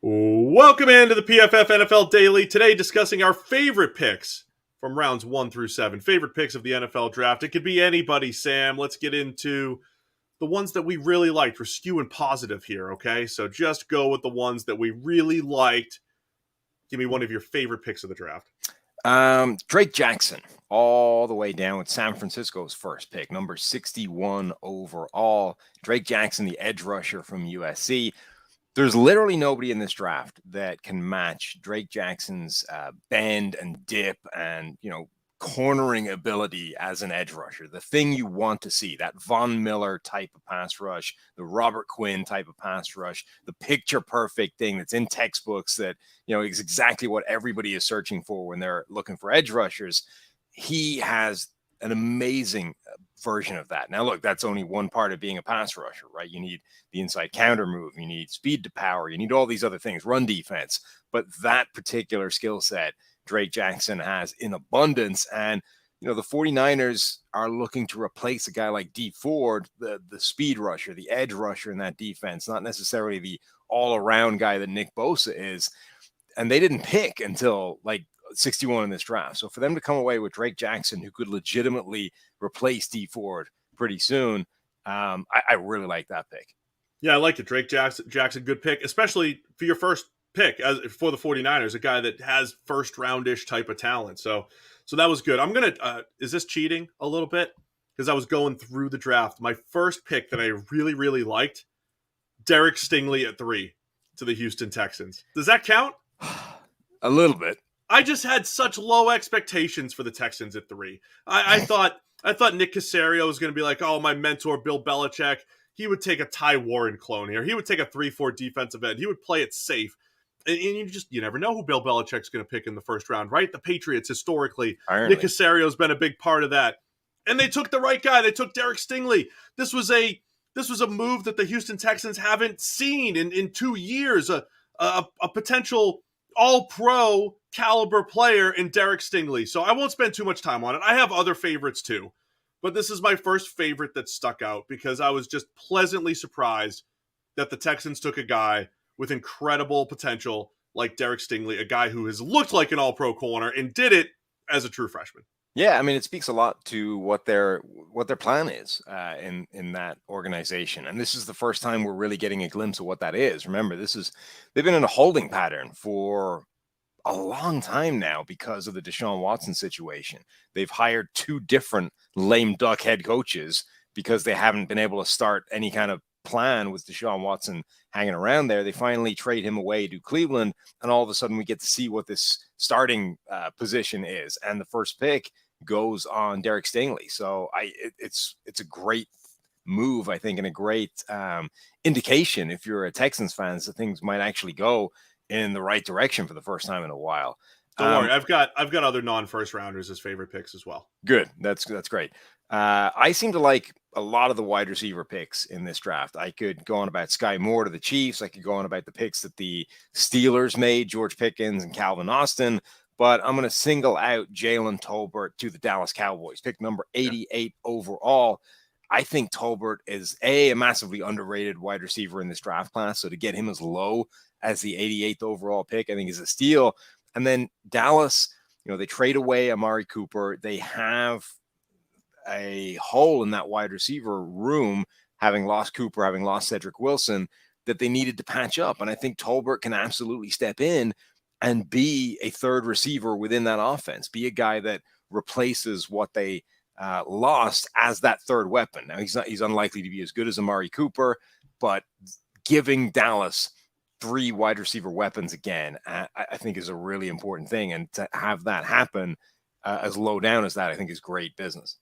Welcome into the PFF NFL Daily. Today, discussing our favorite picks from rounds 1 through 7. Favorite picks of the NFL draft. It could be anybody, Sam. Let's get into the ones that we really liked. We're skewing positive here, okay? So just go with the ones that we really liked. Give me one of your favorite picks of the draft. Drake Jackson, all the way down with San Francisco's first pick, number 61 overall. Drake Jackson, the edge rusher from USC. There's literally nobody in this draft that can match Drake Jackson's bend and dip and, cornering ability as an edge rusher. The thing you want to see, that Von Miller type of pass rush, the Robert Quinn type of pass rush, the picture perfect thing that's in textbooks that, is exactly what everybody is searching for when they're looking for edge rushers. He has an amazing version of that. Now, look, that's only one part of being a pass rusher, right? You need the inside counter move. You need speed to power. You need all these other things, run defense. But that particular skill set, Drake Jackson has in abundance. And, the 49ers are looking to replace a guy like Dee Ford, the speed rusher, the edge rusher in that defense, not necessarily the all-around guy that Nick Bosa is. And they didn't pick until 61 in this draft. So for them to come away with Drake Jackson, who could legitimately replace Dee Ford pretty soon, I really like that pick. Yeah, I like it. Drake Jackson, good pick, especially for your first pick for the 49ers, a guy that has first roundish type of talent. So that was good. I'm going to, is this cheating a little bit? Because I was going through the draft. My first pick that I really, really liked, Derek Stingley at 3 to the Houston Texans. Does that count? A little bit. I just had such low expectations for the Texans at 3. I thought Nick Caserio was going to be like, oh, my mentor, Bill Belichick. He would take a Ty Warren clone here. He would take a 3-4 defensive end. He would play it safe. And you never know who Bill Belichick's going to pick in the first round, right? The Patriots, historically. Nick Caserio's been a big part of that. And they took the right guy. They took Derek Stingley. This was a move that the Houston Texans haven't seen in 2 years. A potential all-pro caliber player in Derek Stingley. So I won't spend too much time on it. I have other favorites too. But this is my first favorite that stuck out because I was just pleasantly surprised that the Texans took a guy with incredible potential like Derek Stingley, a guy who has looked like an all-pro corner and did it as a true freshman. Yeah, I mean, it speaks a lot to what their plan is in that organization. And this is the first time we're really getting a glimpse of what that is. Remember, they've been in a holding pattern for a long time now because of the Deshaun Watson situation. They've hired 2 different lame duck head coaches because they haven't been able to start any kind of plan with Deshaun Watson hanging around there. They finally trade him away to Cleveland, and all of a sudden we get to see what this starting position is. And the first pick goes on Derek Stingley. So it's a great move, I think, and a great indication if you're a Texans fan that things might actually go in the right direction for the first time in a while. Don't worry, I've got other non-first rounders as favorite picks as well. Good, that's great. I seem to like a lot of the wide receiver picks in this draft. I could go on about Sky Moore to the Chiefs. I could go on about the picks that the Steelers made, George Pickens and Calvin Austin. But I'm going to single out Jalen Tolbert to the Dallas Cowboys, pick number 88 overall. I think Tolbert is a massively underrated wide receiver in this draft class. So to get him as low as the 88th overall pick, I think is a steal. And then Dallas, they trade away Amari Cooper. They have a hole in that wide receiver room, having lost Cooper, having lost Cedric Wilson, that they needed to patch up. And I think Tolbert can absolutely step in and be a third receiver within that offense, be a guy that replaces what they lost as that third weapon. Now, he's unlikely to be as good as Amari Cooper, but giving Dallas 3 wide receiver weapons again, I think is a really important thing. And to have that happen as low down as that, I think is great business.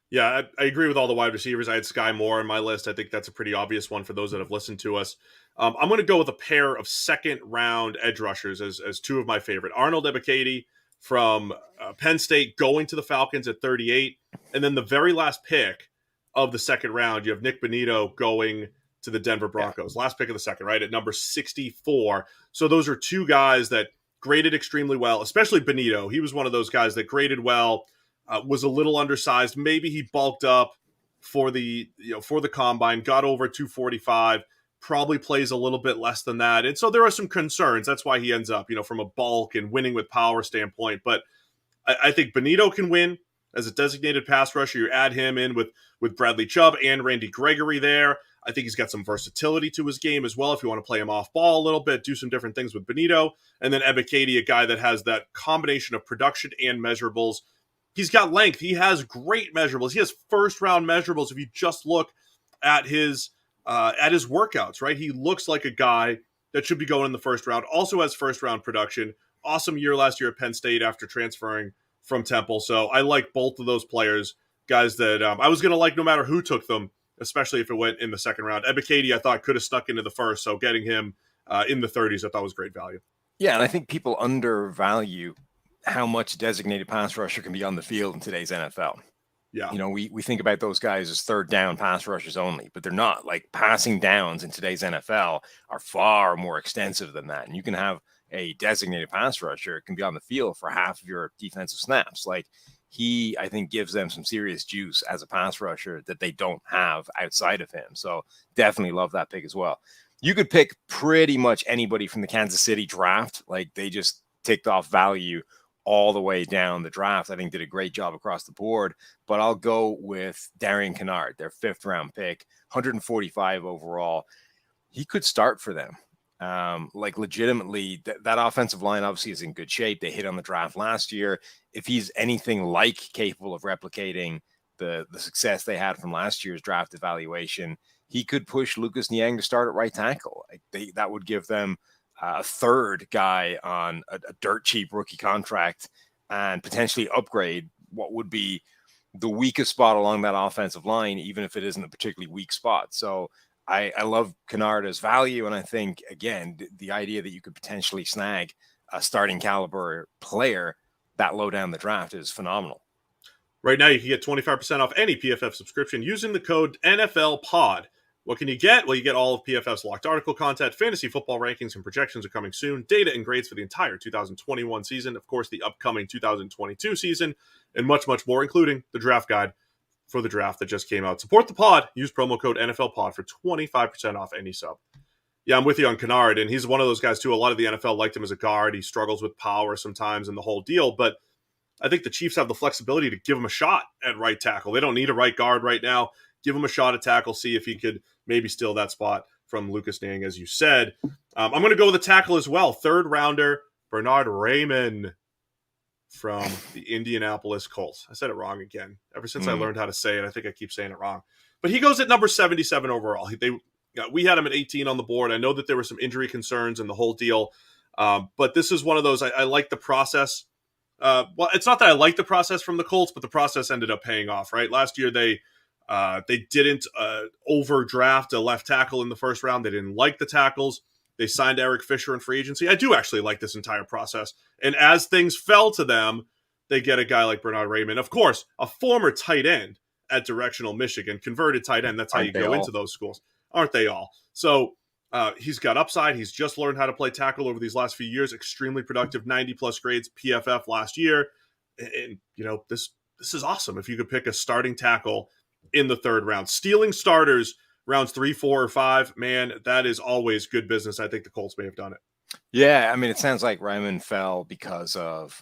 Yeah, I agree with all the wide receivers. I had Sky Moore on my list. I think that's a pretty obvious one for those that have listened to us. I'm going to go with a pair of second-round edge rushers as 2 of my favorite. Arnold Ebiketie from Penn State going to the Falcons at 38. And then the very last pick of the second round, you have Nick Bonito going to the Denver Broncos. Last pick of the second, right, at number 64. So those are 2 guys that graded extremely well, especially Bonito. He was one of those guys that graded well, was a little undersized. Maybe he bulked up for the combine, got over 245, probably plays a little bit less than that. And so there are some concerns. That's why he ends up, from a bulk and winning with power standpoint. But I think Benito can win as a designated pass rusher. You add him in with Bradley Chubb and Randy Gregory there. I think he's got some versatility to his game as well if you want to play him off ball a little bit, do some different things with Benito. And then Ebiketie, a guy that has that combination of production and measurables. He's got length. He has great measurables. He has first-round measurables if you just look at his workouts, right? He looks like a guy that should be going in the first round. Also has first-round production. Awesome year last year at Penn State after transferring from Temple. So I like both of those players, guys that I was going to like no matter who took them, especially if it went in the second round. Ebiketie, I thought, could have stuck into the first, so getting him in the 30s I thought was great value. Yeah, and I think people undervalue how much designated pass rusher can be on the field in today's NFL. Yeah. We think about those guys as third down pass rushers only, but they're not. Like, passing downs in today's NFL are far more extensive than that. And you can have a designated pass rusher can be on the field for half of your defensive snaps. Like, he, I think, gives them some serious juice as a pass rusher that they don't have outside of him. So definitely love that pick as well. You could pick pretty much anybody from the Kansas City draft. Like, they just ticked off value all the way down the draft. I think did a great job across the board, but I'll go with Darian Kinnard, their 5th round pick, 145 overall. He could start for them. Legitimately, that offensive line obviously is in good shape. They hit on the draft last year. If he's anything like capable of replicating the success they had from last year's draft evaluation, he could push Lucas Niang to start at right tackle. That would give them a third guy on a dirt cheap rookie contract and potentially upgrade what would be the weakest spot along that offensive line, even if it isn't a particularly weak spot. So I love Kinnard as value. And I think, again, the idea that you could potentially snag a starting caliber player that low down the draft is phenomenal. Right now, you can get 25% off any PFF subscription using the code NFLPOD. What can you get? Well, you get all of PFF's locked article content, fantasy football rankings and projections are coming soon, data and grades for the entire 2021 season, of course, the upcoming 2022 season, and much, much more, including the draft guide for the draft that just came out. Support the pod. Use promo code NFLPOD for 25% off any sub. Yeah, I'm with you on Kinnard, and he's one of those guys, too. A lot of the NFL liked him as a guard. He struggles with power sometimes and the whole deal, but I think the Chiefs have the flexibility to give him a shot at right tackle. They don't need a right guard right now. Give him a shot at tackle, see if he could maybe steal that spot from Lucas Niang, as you said. I'm going to go with a tackle as well. 3rd rounder, Bernhard Raimann from the Indianapolis Colts. I said it wrong again. Ever since I learned how to say it, I think I keep saying it wrong. But he goes at number 77 overall. We had him at 18 on the board. I know that there were some injury concerns and the whole deal. But this is one of those, I like the process. Well, it's not that I like the process from the Colts, but the process ended up paying off, right? Last year, they didn't overdraft a left tackle in the first round. They didn't like the tackles. They signed Eric Fisher in free agency. I do actually like this entire process. And as things fell to them, they get a guy like Bernhard Raimann. Of course, a former tight end at Directional Michigan, converted tight end. That's how you go into those schools. Aren't they all? So he's got upside. He's just learned how to play tackle over these last few years. Extremely productive, 90-plus grades, PFF last year. And this is awesome if you could pick a starting tackle in the 3rd round. Stealing starters rounds 3, 4, or 5, man, that is always good business. I think the Colts may have done it. Yeah, I mean, it sounds like Raimann fell because of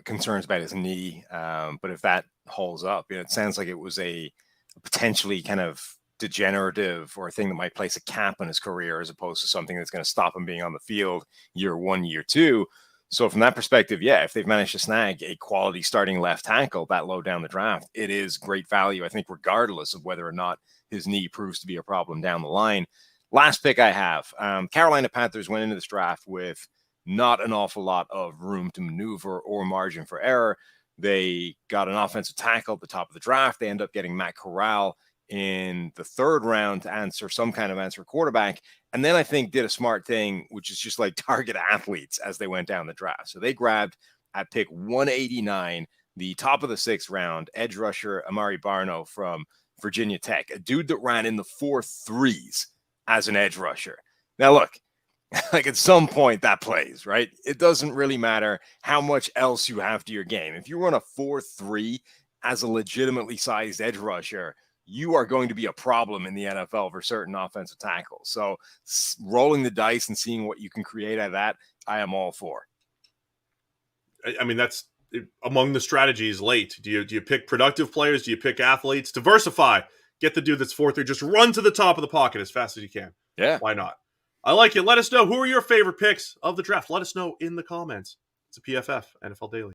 concerns about his knee. But if that holds up, it sounds like it was a potentially kind of degenerative or a thing that might place a cap on his career as opposed to something that's going to stop him being on the field year 1, year 2. So from that perspective, yeah, if they've managed to snag a quality starting left tackle that low down the draft, it is great value, I think, regardless of whether or not his knee proves to be a problem down the line. Last pick I have, Carolina Panthers went into this draft with not an awful lot of room to maneuver or margin for error. They got an offensive tackle at the top of the draft. They end up getting Matt Corral in the 3rd round to answer some kind of answer quarterback. And then I think did a smart thing, which is just like target athletes as they went down the draft. So they grabbed at pick 189, the top of the 6th round, edge rusher Amaré Barno from Virginia Tech, a dude that ran in the 4.3s as an edge rusher. Now, look, like at some point that plays, right? It doesn't really matter how much else you have to your game. If you run a 4.3 as a legitimately sized edge rusher, you are going to be a problem in the NFL for certain offensive tackles. So rolling the dice and seeing what you can create out of that, I am all for. I mean, that's among the strategies late. Do you pick productive players? Do you pick athletes? Diversify. Get the dude that's 4-3. Just run to the top of the pocket as fast as you can. Yeah. Why not? I like it. Let us know. Who are your favorite picks of the draft? Let us know in the comments. It's a PFF NFL Daily.